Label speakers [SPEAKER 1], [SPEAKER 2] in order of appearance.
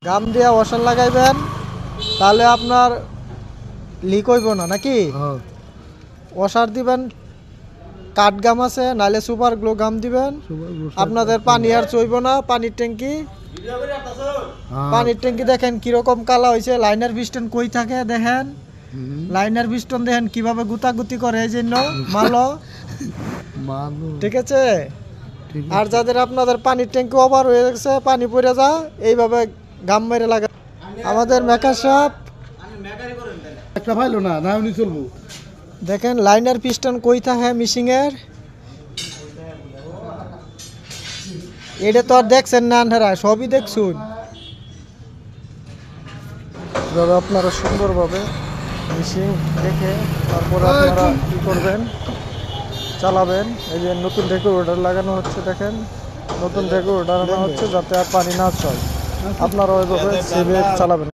[SPEAKER 1] গাম দিয়ে ওয়াশার লাগাইবেন, তাহলে আপনার লিক হইব না নাকি। ওয়াশার দিবেন, কাঠ গাম আছে, নাহলে সুপার গ্লো গাম দিবেন। আপনাদের পানি আর চইব না। পানির ট্যাঙ্কি দেখেন কিরকম কালা হয়েছে। লাইনার পিস্টন কই থাকে দেখেন, লাইনার পিস্টন দেখেন কিভাবে গুতাগুতি করে, এই জন্য মালো। ঠিক আছে। আর যাদের আপনাদের পানির ট্যাঙ্কি ওভার হয়ে গেছে, পানি পড়ে যা, এইভাবে গাম মেরে লাগা। আমাদের মেকার সাহেব
[SPEAKER 2] একটা ভাইলো না না উনি চলবো।
[SPEAKER 1] দেখেন লাইনার পিস্টন কই থাকে মিশিংয়ের, এটা তো আর দেখছেন না আপনারা, সবই দেখছুন। তবে আপনারা সুন্দরভাবে মিশিং দেখে তারপরে আপনারা কী করবেন, চালাবেন। এই যে নতুন রেগুলেটর লাগানো হচ্ছে, দেখেন নতুন রেগুলেটর লাগানো হচ্ছে যাতে আর পানি না ছয়। আপনারা ওইভাবে সেভে চালাবেন।